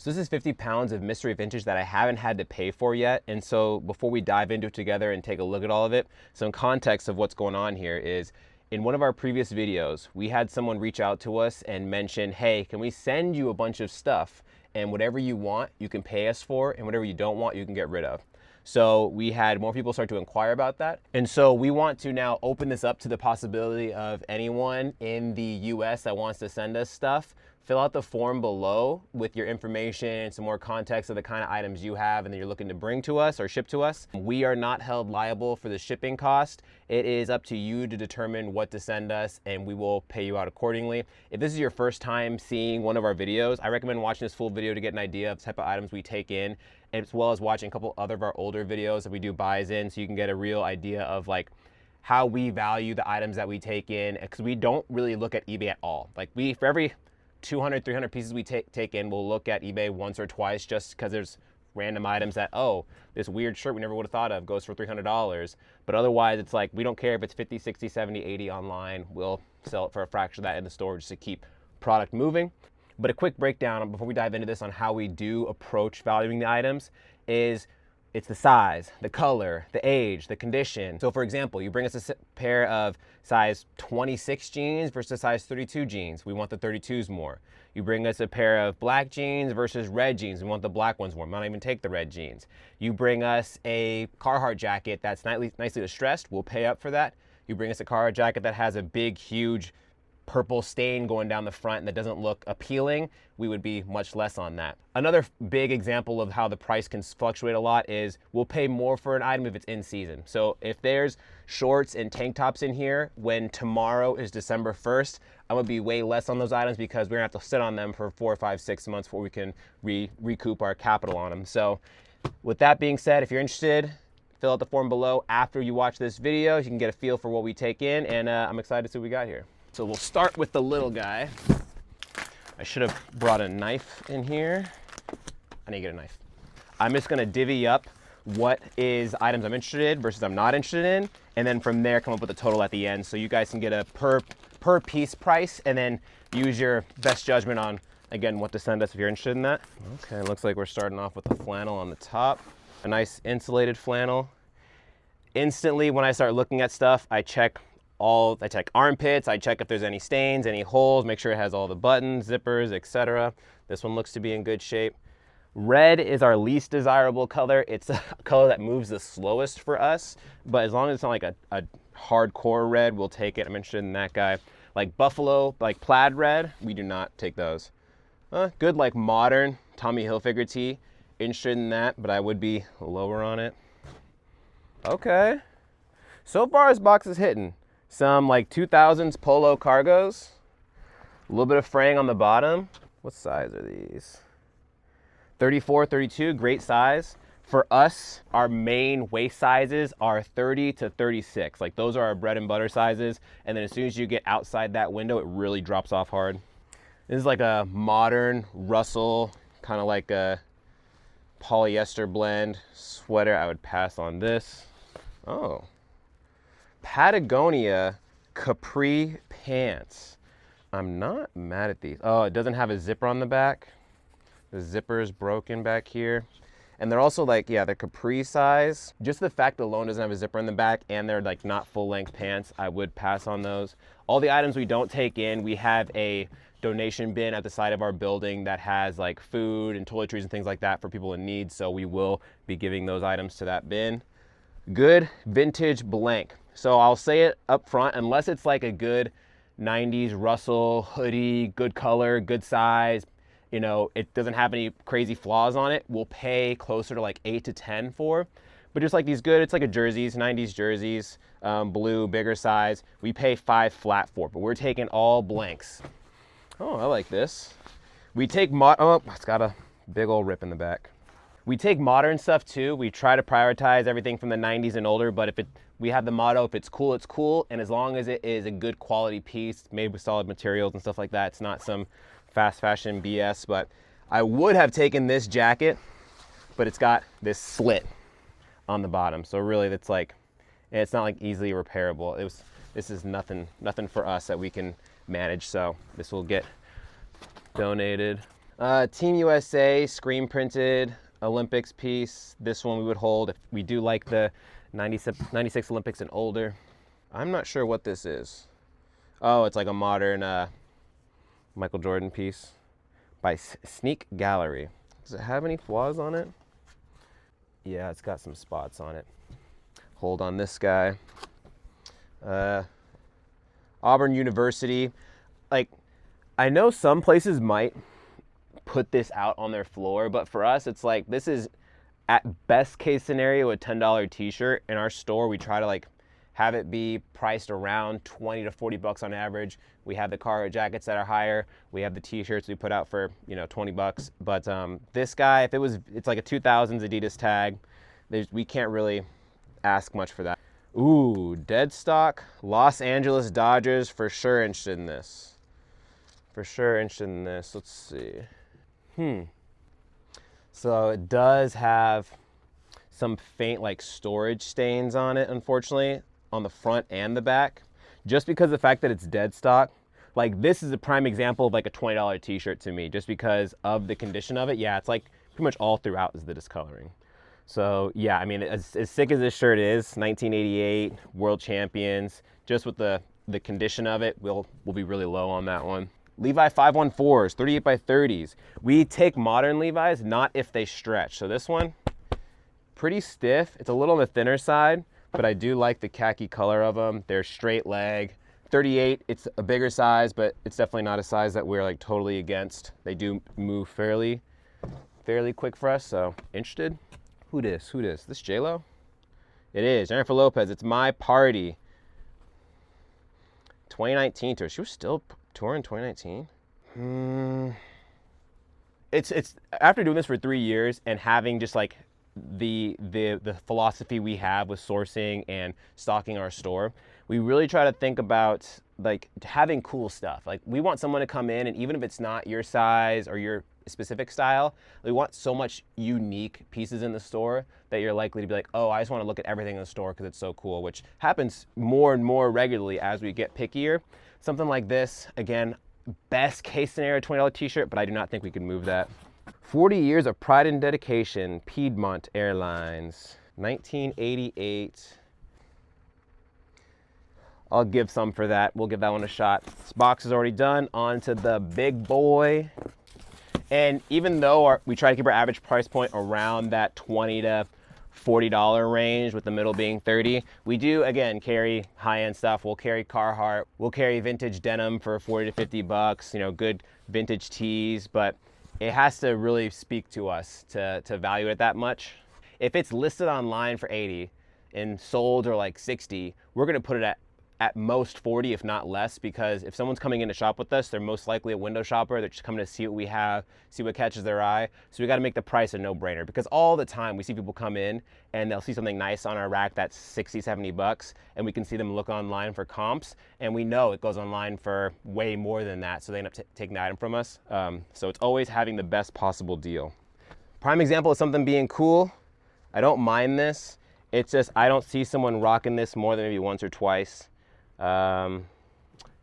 So this is 50 pounds of mystery vintage that I haven't had to pay for yet. And so before we dive into it together and take a look at all of it, some context of what's going on here is in one of our previous videos, we had someone reach out to us and mention, hey, can we send you a bunch of stuff and whatever you want, you can pay us for, and whatever you don't want, you can get rid of. So we had more people start to inquire about that. And so we want to now open this up to the possibility of anyone in the US that wants to send us stuff. Fill out the form below with your information and some more context of the kind of items you have and that you're looking to bring to us or ship to us. We are not held liable for the shipping cost. It is up to you to determine what to send us, and we will pay you out accordingly. If this is your first time seeing one of our videos, I recommend watching this full video to get an idea of the type of items we take in, as well as watching a couple other of our older videos that we do buys in, so you can get a real idea of like how we value the items that we take in, because we don't really look at eBay at all. Like for every 200, 300 pieces we take in, we'll look at eBay once or twice just because there's random items that, oh, this weird shirt we never would have thought of goes for $300. But otherwise, it's like, we don't care if it's 50, 60, 70, 80 online. We'll sell it for a fraction of that in the store just to keep product moving. But a quick breakdown before we dive into this on how we do approach valuing the items is it's the size, the color, the age, the condition. So for example, you bring us a pair of size 26 jeans versus size 32 jeans. We want the 32s more. You bring us a pair of black jeans versus red jeans. We want the black ones more. We might not even take the red jeans. You bring us a Carhartt jacket that's nicely distressed. We'll pay up for that. You bring us a Carhartt jacket that has a big, huge purple stain going down the front that doesn't look appealing, we would be much less on that. Another big example of how the price can fluctuate a lot is we'll pay more for an item if it's in season. So if there's shorts and tank tops in here when tomorrow is December 1st, I'm gonna be way less on those items because we're gonna have to sit on them for 4, 5, 6 months before we can recoup our capital on them. So with that being said, if you're interested, fill out the form below after you watch this video. You can get a feel for what we take in, and I'm excited to see what we got here. So we'll start with the little guy. I should have brought a knife in here. I need to get a knife. I'm just gonna divvy up what is items I'm interested in versus I'm not interested in, and then from there come up with a total at the end so you guys can get a per piece price and then use your best judgment on, again, what to send us if you're interested in that. Okay, looks like we're starting off with the flannel on the top. A nice insulated flannel. Instantly, when I start looking at stuff, I check armpits, I check if there's any stains, any holes, make sure it has all the buttons, zippers, etc. This one looks to be in good shape. Red is our least desirable color. It's a color that moves the slowest for us, but as long as it's not like a hardcore red, we'll take it. I'm interested in that guy. Like buffalo, like plaid red, we do not take those. Good like modern Tommy Hilfiger tee, interested in that, but I would be lower on it. Okay, so far this box is hitting. Some like 2000s polo cargos, a little bit of fraying on the bottom. What size are these? 34, 32, great size. For us, our main waist sizes are 30 to 36. Like those are our bread and butter sizes. And then as soon as you get outside that window, it really drops off hard. This is like a modern Russell, kind of like a polyester blend sweater. I would pass on this. Oh. Patagonia capri pants. I'm not mad at these. Oh, it doesn't have a zipper on the back. The zipper is broken back here. And they're also like, yeah, they're capri size. Just the fact alone doesn't have a zipper in the back and they're like not full length pants, I would pass on those. All the items we don't take in, we have a donation bin at the side of our building that has like food and toiletries and things like that for people in need. So we will be giving those items to that bin. Good vintage blank. So I'll say it up front, unless it's like a good 90s Russell hoodie, good color, good size, you know, it doesn't have any crazy flaws on it, we'll pay closer to like 8 to 10 for. But just like these good, it's like a jerseys, 90s jerseys, blue, bigger size, we pay 5 flat for, but we're taking all blanks. Oh, I like this. We take, oh, it's got a big old rip in the back. We take modern stuff too. We try to prioritize everything from the 90s and older, but we have the motto, if it's cool, it's cool. And as long as it is a good quality piece made with solid materials and stuff like that, it's not some fast fashion BS. But I would have taken this jacket, but it's got this slit on the bottom. So really it's like, it's not like easily repairable. This is nothing for us that we can manage. So this will get donated. Team USA screen printed Olympics piece. This one we would hold if we do like the 96 Olympics and older. I'm not sure what this is. Oh, it's like a modern Michael Jordan piece by Sneak Gallery. Does it have any flaws on it? Yeah, it's got some spots on it. Hold on this guy. Auburn University. Like, I know some places might put this out on their floor, but for us, it's like, this is at best case scenario a $10 t-shirt. In our store, we try to like have it be priced around 20 to 40 bucks on average. We have the cargo jackets that are higher. We have the t-shirts we put out for, 20 bucks. But this guy, if it's like a 2000s Adidas tag, we can't really ask much for that. Ooh, dead stock, Los Angeles Dodgers, for sure interested in this. For sure interested in this. Let's see. So it does have some faint like storage stains on it, unfortunately, on the front and the back. Just because of the fact that it's dead stock, like this is a prime example of like a $20 t-shirt to me, just because of the condition of it. Yeah, it's like pretty much all throughout is the discoloring. So yeah, I mean, as sick as this shirt is, 1988, world champions, just with the condition of it, we'll be really low on that one. Levi 514s, 38 by 30s. We take modern Levi's, not if they stretch. So this one, pretty stiff. It's a little on the thinner side, but I do like the khaki color of them. They're straight leg. 38, it's a bigger size, but it's definitely not a size that we're like totally against. They do move fairly quick for us, so interested? Who this? This J-Lo? It is, Jennifer Lopez. It's My Party. 2019 tour. She was still touring in 2019? It's after doing this for 3 years and having just like the philosophy we have with sourcing and stocking our store, we really try to think about like having cool stuff. Like we want someone to come in, and even if it's not your size or your specific style, we want so much unique pieces in the store that you're likely to be like, oh, I just want to look at everything in the store because it's so cool, which happens more and more regularly as we get pickier. Something like this, again, best case scenario, $20 t-shirt, but I do not think we can move that. 40 years of pride and dedication, Piedmont Airlines, 1988. I'll give some for that. We'll give that one a shot. This box is already done. On to the big boy. And even though we try to keep our average price point around that $20 to $40 range, with the middle being 30, we do again carry high-end stuff. We'll carry Carhartt, we'll carry vintage denim for 40 to 50 bucks, good vintage tees, but it has to really speak to us to value it that much. If it's listed online for 80 and sold or like 60, we're gonna put it at most 40, if not less, because if someone's coming in to shop with us, they're most likely a window shopper. They're just coming to see what we have, see what catches their eye. So we got to make the price a no-brainer, because all the time we see people come in and they'll see something nice on our rack that's 60, 70 bucks, and we can see them look online for comps, and we know it goes online for way more than that, so they end up taking the item from us. So it's always having the best possible deal. Prime example of something being cool, I don't mind this. It's just I don't see someone rocking this more than maybe once or twice.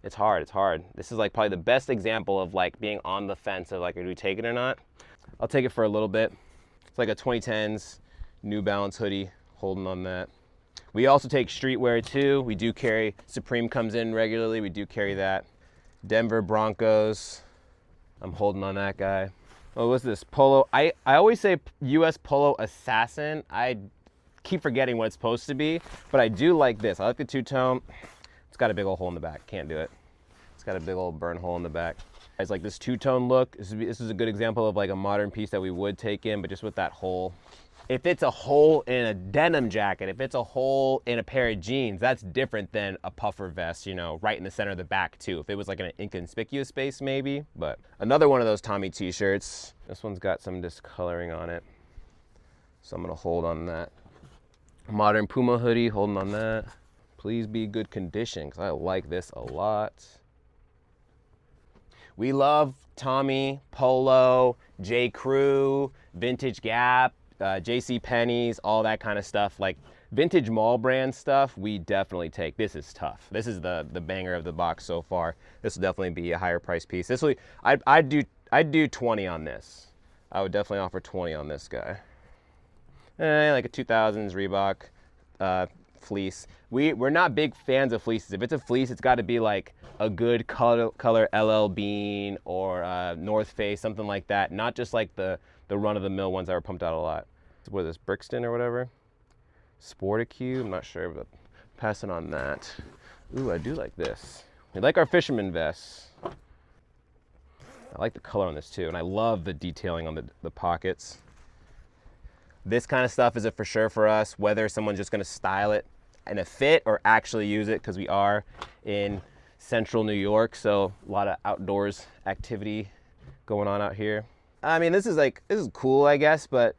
It's hard. This is like probably the best example of like being on the fence of like, do we take it or not? I'll take it for a little bit. It's like a 2010s New Balance hoodie, holding on that. We also take streetwear too. We do carry, Supreme comes in regularly. We do carry that. Denver Broncos. I'm holding on that guy. Oh, what's this? Polo. I always say US Polo Assassin. I keep forgetting what it's supposed to be, but I do like this. I like the two-tone. It's got a big old hole in the back. Can't do it. It's got a big old burn hole in the back. It's like this two-tone look. This is a good example of like a modern piece that we would take in, but just with that hole. If it's a hole in a denim jacket, if it's a hole in a pair of jeans, that's different than a puffer vest, right in the center of the back too. If it was like an inconspicuous space maybe, but another one of those Tommy t-shirts. This one's got some discoloring on it, so I'm gonna hold on that. Modern Puma hoodie, holding on that. Please be good condition, because I like this a lot. We love Tommy, Polo, J. Crew, Vintage Gap, JC Penney's, all that kind of stuff. Like vintage mall brand stuff, we definitely take. This is tough. This is the banger of the box so far. This will definitely be a higher price piece. I I'd do 20 on this. I would definitely offer 20 on this guy. Like a 2000s Reebok fleece. We're not big fans of fleeces. If it's a fleece, it's got to be like a good color LL Bean or North Face, something like that. Not just like the run-of-the-mill ones that were pumped out a lot. What is this, Brixton or whatever? Sporticue, I'm not sure, but passing on that. Ooh, I do like this. We like our fisherman vests. I like the color on this too, and I love the detailing on the pockets. This kind of stuff is a for sure for us, whether someone's just gonna style it in a fit or actually use it, because we are in central New York, so a lot of outdoors activity going on out here. I mean, this is cool, I guess, but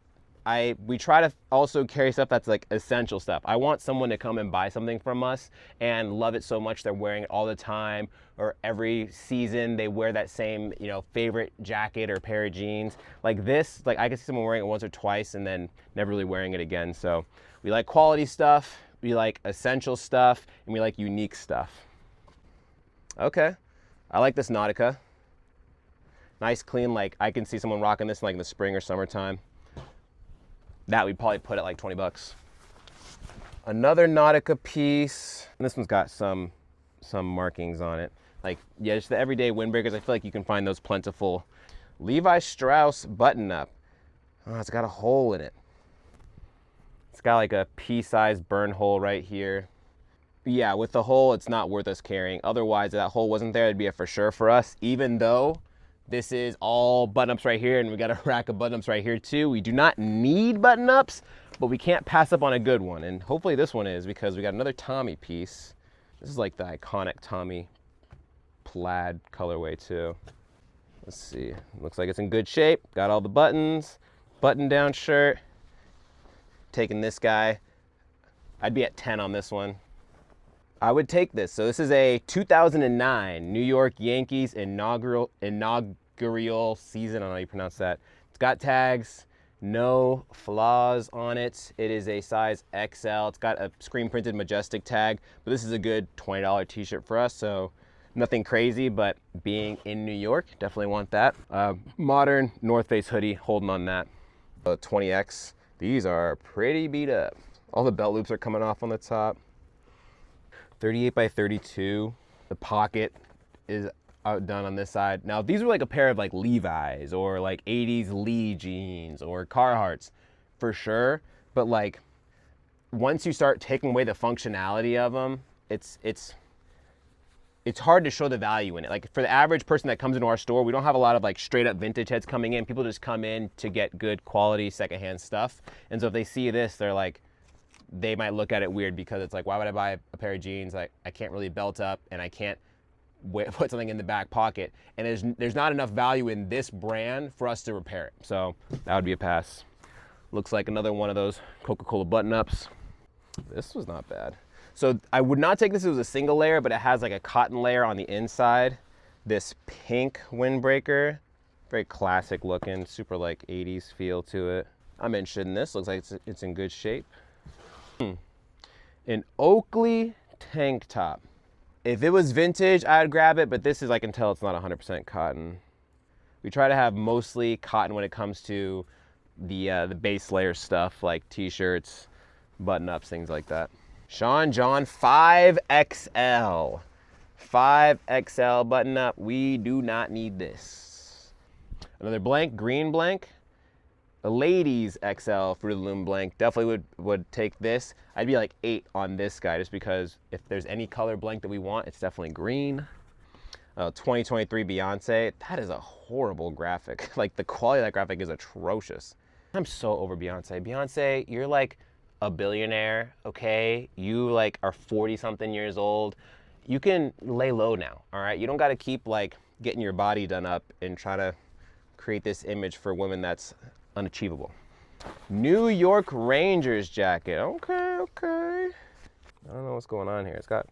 we try to also carry stuff that's like essential stuff. I want someone to come and buy something from us and love it so much they're wearing it all the time, or every season they wear that same, you know, favorite jacket or pair of jeans. Like this, like I can see someone wearing it once or twice and then never really wearing it again. So we like quality stuff, we like essential stuff, and we like unique stuff. Okay, I like this Nautica. Nice, clean, like I can see someone rocking this in like in the spring or summertime. That we'd probably put at like 20 bucks. Another Nautica piece. And this one's got some markings on it. Like, yeah, just the everyday windbreakers. I feel like you can find those plentiful. Levi Strauss button up. Oh, it's got a hole in it. It's got like a pea-sized burn hole right here. But yeah, with the hole, it's not worth us carrying. Otherwise, if that hole wasn't there, it'd be a for sure for us, even though this is all button-ups right here, and we got a rack of button-ups right here too. We do not need button-ups, but we can't pass up on a good one. And hopefully this one is, because we got another Tommy piece. This is like the iconic Tommy plaid colorway too. Let's see, looks like it's in good shape. Got all the buttons, button-down shirt. Taking this guy, I'd be at 10 on this one. I would take this. So this is a 2009 New York Yankees inaugural season. I don't know how you pronounce that. It's got tags, no flaws on it. It is a size XL. It's got a screen printed Majestic tag, but this is a good $20 t-shirt for us. So nothing crazy, but being in New York, definitely want that. Modern North Face hoodie, holding on that. 20X. These are pretty beat up. All the belt loops are coming off on the top. 38 by 32. The pocket is outdone on this side. Now, if these were like a pair of like Levi's or like 80s Lee jeans or Carhartts, for sure. But like, once you start taking away the functionality of them, it's hard to show the value in it. Like for the average person that comes into our store, we don't have a lot of like straight up vintage heads coming in. People just come in to get good quality secondhand stuff. And so if they see this, they're like, they might look at it weird, because it's like, why would I buy a pair of jeans? Like, I can't really belt up and I can't put something in the back pocket. And there's not enough value in this brand for us to repair it. So that would be a pass. Looks like another one of those Coca-Cola button-ups. This was not bad. So I would not take this as a single layer, but it has like a cotton layer on the inside. This pink windbreaker, very classic looking, super like 80s feel to it. I'm interested in this. Looks like it's in good shape. An Oakley tank top. If it was vintage, I'd grab it, but this is, I can tell it's not 100% cotton. We try to have mostly cotton when it comes to the base layer stuff, like t-shirts, button-ups, things like that. Sean John 5XL. 5XL button-up. We do not need this. Another blank, green blank. A ladies XL Fruit of the Loom blank. Definitely would take this. I'd be like 8 on this guy, just because if there's any color blank that we want, it's definitely green. 2023 Beyonce. That is a horrible graphic. Like, the quality of that graphic is atrocious. I'm so over Beyonce. Beyonce, you're like a billionaire, okay? You like are 40 something years old. You can lay low now, all right? You don't gotta keep like getting your body done up and try to create this image for women that's unachievable. New York Rangers jacket. Okay, okay. I don't know what's going on here. It's got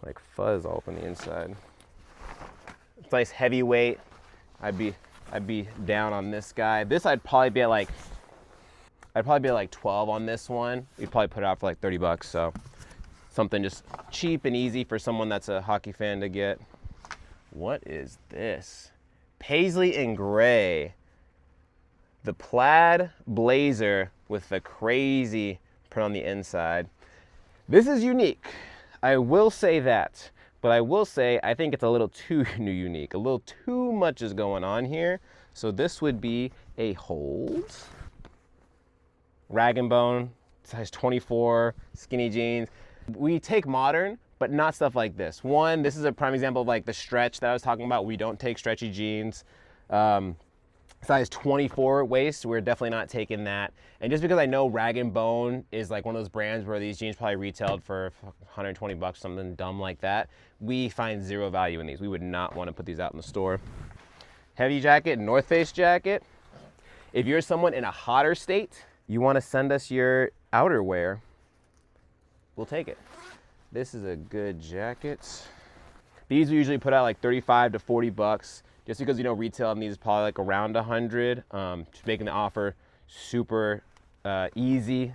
like fuzz all up on the inside. It's nice heavyweight. I'd be down on this guy. This I'd probably be at like 12 on this one. We'd probably put it out for like 30 bucks. So something just cheap and easy for someone that's a hockey fan to get. What is this? Paisley and gray. The plaid blazer with the crazy print on the inside. This is unique. I will say that. But I will say, I think it's a little too unique. A little too much is going on here. So this would be a hold. Rag and bone, size 24, skinny jeans. We take modern, but not stuff like this. One, this is a prime example of like the stretch that I was talking about. We don't take stretchy jeans. Size 24 waist, we're definitely not taking that. And just because I know Rag and Bone is like one of those brands where these jeans probably retailed for 120 bucks, something dumb like that, we find zero value in these. We would not want to put these out in the store. Heavy jacket, North Face jacket. If you're someone in a hotter state, you want to send us your outerwear, we'll take it. This is a good jacket. These we usually put out like 35 to 40 bucks. Just because, you know, retail on these is probably like around 100, just making the offer super easy,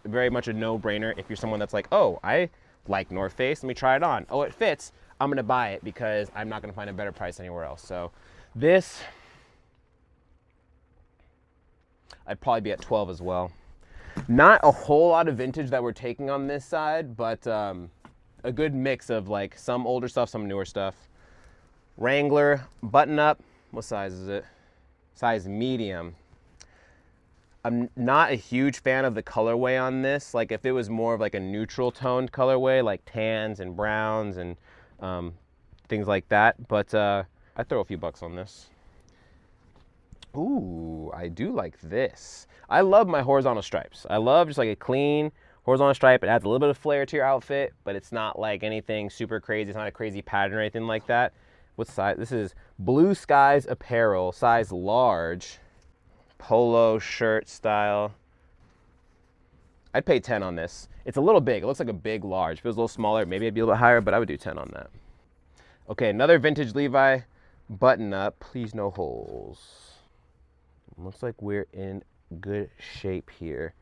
very much a no-brainer. If you're someone that's like, oh, I like North Face, let me try it on. Oh, it fits, I'm gonna buy it because I'm not gonna find a better price anywhere else. So this, I'd probably be at 12 as well. Not a whole lot of vintage that we're taking on this side, but a good mix of like some older stuff, some newer stuff. Wrangler button up, what size is it? Size medium. I'm not a huge fan of the colorway on this. Like if it was more of like a neutral toned colorway, like tans and browns and things like that. But I'd throw a few bucks on this. Ooh, I do like this. I love my horizontal stripes. I love just like a clean horizontal stripe. It adds a little bit of flair to your outfit, but it's not like anything super crazy. It's not a crazy pattern or anything like that. What size? This is Blue Skies Apparel, size large, polo shirt style. I'd pay 10 on this. It's a little big. It looks like a big large. If it was a little smaller, maybe it'd be a little bit higher, but I would do 10 on that. Okay, another vintage Levi button up. Please no holes. Looks like we're in good shape here.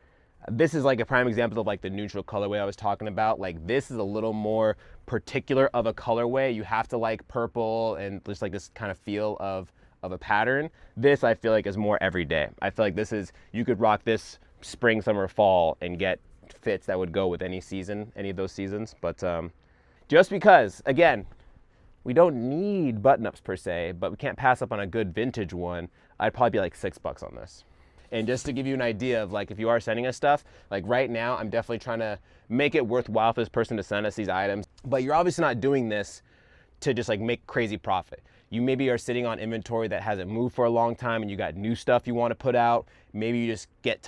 This is like a prime example of like the neutral colorway I was talking about. Like this is a little more particular of a colorway. You have to like purple and just like this kind of feel of a pattern. This I feel like is more everyday. I feel like this is, you could rock this spring, summer, fall and get fits that would go with any season, any of those seasons. But just because, again, we don't need button-ups per se, but we can't pass up on a good vintage one, I'd probably be like $6 on this. And just to give you an idea of like, if you are sending us stuff, like right now, I'm definitely trying to make it worthwhile for this person to send us these items. But you're obviously not doing this to just like make crazy profit. You maybe are sitting on inventory that hasn't moved for a long time and you got new stuff you want to put out. Maybe you just get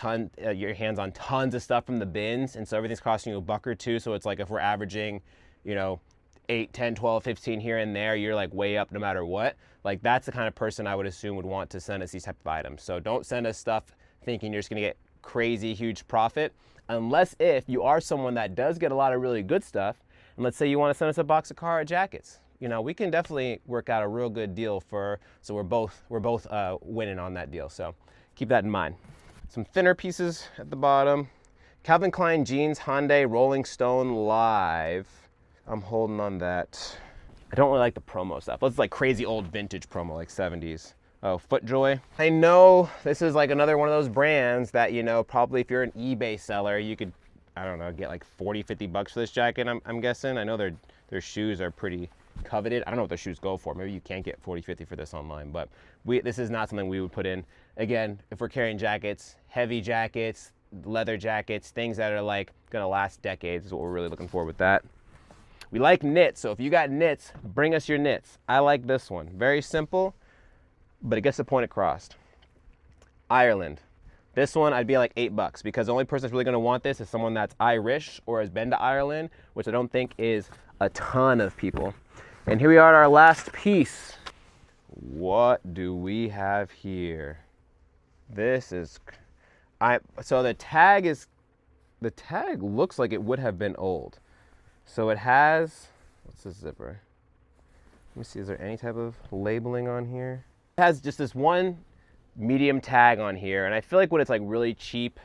your hands on tons of stuff from the bins. And so everything's costing you $1 or $2. So it's like if we're averaging, you know, 8, 10, 12, 15 here and there, you're like way up no matter what. Like that's the kind of person I would assume would want to send us these type of items. So don't send us stuff thinking you're just gonna get crazy huge profit, unless if you are someone that does get a lot of really good stuff, and let's say you wanna send us a box of Cara jackets. You know, we can definitely work out a real good deal so we're both winning on that deal. So keep that in mind. Some thinner pieces at the bottom. Calvin Klein jeans, Hyundai, Rolling Stone Live. I'm holding on that. I don't really like the promo stuff. Let's like crazy old vintage promo, like 70s. Oh, FootJoy. I know this is like another one of those brands that, you know, probably if you're an eBay seller, you could, I don't know, get like 40, 50 bucks for this jacket, I'm guessing. I know their shoes are pretty coveted. I don't know what their shoes go for. Maybe you can't get 40, 50 for this online, but this is not something we would put in. Again, if we're carrying jackets, heavy jackets, leather jackets, things that are like gonna last decades is what we're really looking for with that. We like knits, so if you got knits, bring us your knits. I like this one. Very simple, but it gets the point across. Ireland. This one, I'd be like $8 because the only person that's really gonna want this is someone that's Irish or has been to Ireland, which I don't think is a ton of people. And here we are at our last piece. What do we have here? This is, so the tag looks like it would have been old. So it has, what's this zipper? Let me see, is there any type of labeling on here? It has just this one medium tag on here, and I feel like when it's like really cheap,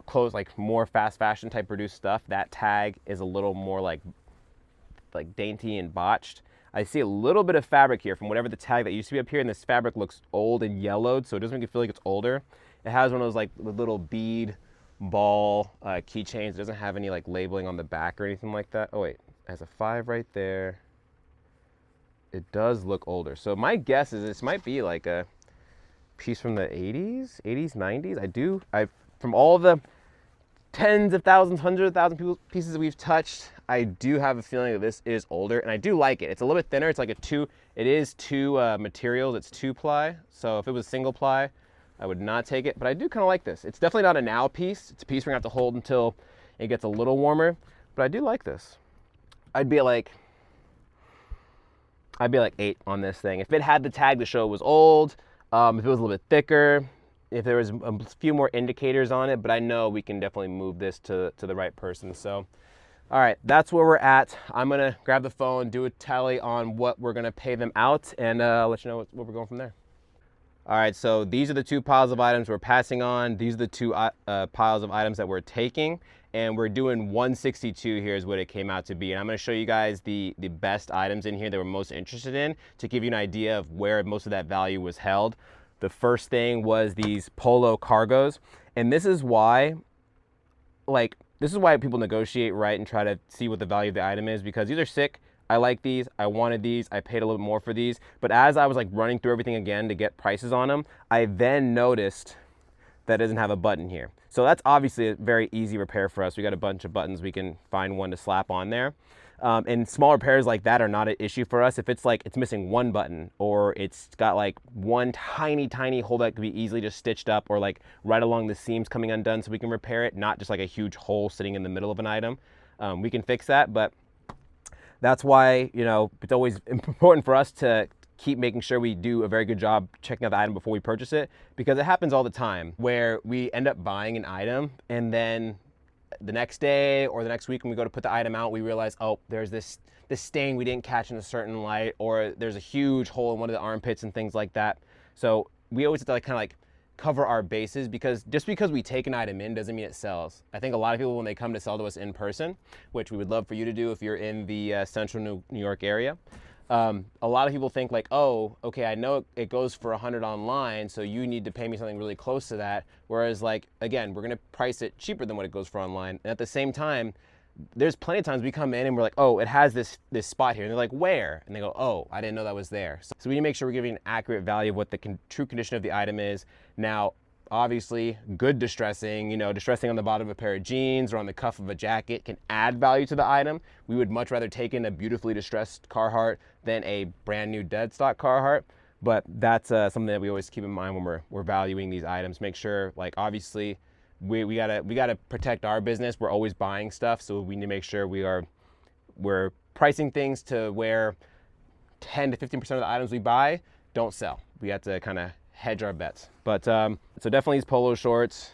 clothes, like more fast fashion type produced stuff, that tag is a little more like dainty and botched. I see a little bit of fabric here from whatever the tag that used to be up here, and this fabric looks old and yellowed, so it doesn't make you feel like it's older. It has one of those like little bead ball keychains. It doesn't have any like labeling on the back or anything like that. Oh wait, it has a 5 right there. It does look older. So my guess is this might be like a piece from the 80s, 90s. From all the tens of thousands, hundreds of thousands pieces that we've touched, I do have a feeling that this is older, and I do like it. It's a little bit thinner. It's like it is two materials. It's 2-ply. So if it was single ply, I would not take it, but I do kind of like this. It's definitely not a now piece. It's a piece we're gonna have to hold until it gets a little warmer, but I do like this. I'd be like 8 on this thing. If it had the tag to show it was old, if it was a little bit thicker, if there was a few more indicators on it, but I know we can definitely move this to the right person. So, all right, that's where we're at. I'm gonna grab the phone, do a tally on what we're gonna pay them out, and let you know what we're going from there. All right, so these are the 2 piles of items we're passing on. These are the 2 piles of items that we're taking, and we're doing 162 here is what it came out to be. And I'm gonna show you guys the best items in here that we're most interested in to give you an idea of where most of that value was held. The first thing was these polo cargos, and this is why people negotiate, right, and try to see what the value of the item is, because these are sick. I like these, I wanted these, I paid a little bit more for these, but as I was like running through everything again to get prices on them, I then noticed that it doesn't have a button here. So that's obviously a very easy repair for us. We got a bunch of buttons, we can find one to slap on there. And small repairs like that are not an issue for us. If it's like it's missing one button, or it's got like one tiny hole that could be easily just stitched up, or like right along the seams coming undone so we can repair it, not just like a huge hole sitting in the middle of an item, we can fix that. But that's why, you know, it's always important for us to keep making sure we do a very good job checking out the item before we purchase it, because it happens all the time where we end up buying an item and then the next day or the next week when we go to put the item out, we realize, oh, there's this stain we didn't catch in a certain light, or there's a huge hole in one of the armpits and things like that. So we always have to like kind of like cover our bases, because just because we take an item in doesn't mean it sells. I think a lot of people, when they come to sell to us in person, which we would love for you to do if you're in the central New York area, a lot of people think like, oh, okay, I know it goes for 100 online, so you need to pay me something really close to that. Whereas like, again, we're gonna price it cheaper than what it goes for online. And at the same time, there's plenty of times we come in and we're like, oh, it has this spot here. And they're like, where? And they go, oh, I didn't know that was there. So we need to make sure we're giving an accurate value of what the true condition of the item is. Now, obviously, good distressing, you know, distressing on the bottom of a pair of jeans or on the cuff of a jacket can add value to the item. We would much rather take in a beautifully distressed Carhartt than a brand new dead stock Carhartt. But that's something that we always keep in mind when we're valuing these items. Make sure, like, obviously, we gotta protect our business. We're always buying stuff, so we need to make sure we're pricing things to where 10 to 15% of the items we buy don't sell. We have to kind of hedge our bets. But so definitely these polo shorts,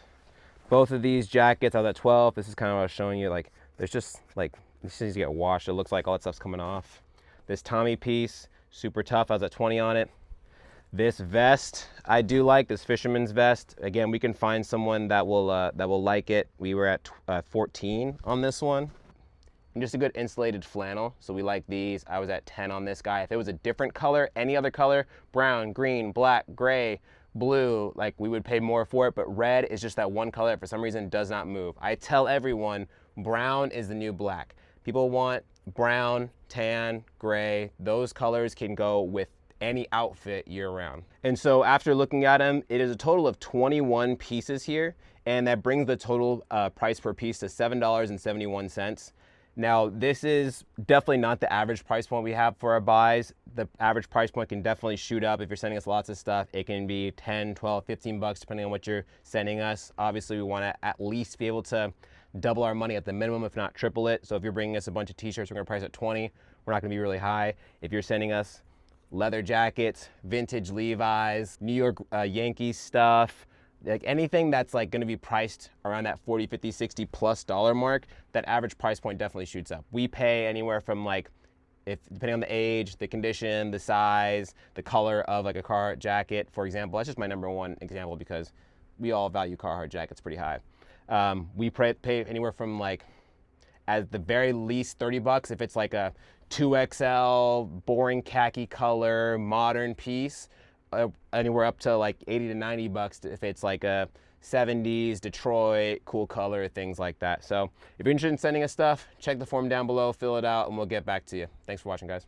both of these jackets. I was at 12. This is kind of what I was showing you. Like, there's just like, these things get washed. It looks like all that stuff's coming off. This Tommy piece, super tough. I was at 20 on it. This vest, I do like this fisherman's vest. Again, we can find someone that will like it. We were at 14 on this one. And just a good insulated flannel, so we like these. I was at 10 on this guy. If it was a different color, any other color, brown, green, black, gray, blue, like we would pay more for it, but red is just that one color that for some reason does not move. I tell everyone, brown is the new black. People want brown, tan, gray. Those colors can go with any outfit year round. And so after looking at them, it is a total of 21 pieces here, and that brings the total price per piece to $7.71. Now, this is definitely not the average price point we have for our buys. The average price point can definitely shoot up if you're sending us lots of stuff. It can be 10, 12, 15 bucks depending on what you're sending us. Obviously, we want to at least be able to double our money at the minimum, if not triple it. So if you're bringing us a bunch of t-shirts, we're going to price at 20. We're not going to be really high. If you're sending us leather jackets, vintage Levi's, New York Yankees stuff, like anything that's like going to be priced around that 40, 50, 60 plus dollar mark, that average price point definitely shoots up. We pay anywhere from like, depending on the age, the condition, the size, the color of like a Carhartt jacket, for example. That's just my number one example because we all value Carhartt jackets pretty high. We pay anywhere from like, at the very least 30 bucks if it's like a 2XL, boring khaki color, modern piece, anywhere up to like 80 to 90 bucks if it's like a 70s Detroit, cool color, things like that. So if you're interested in sending us stuff, check the form down below, fill it out, and we'll get back to you. Thanks for watching, guys.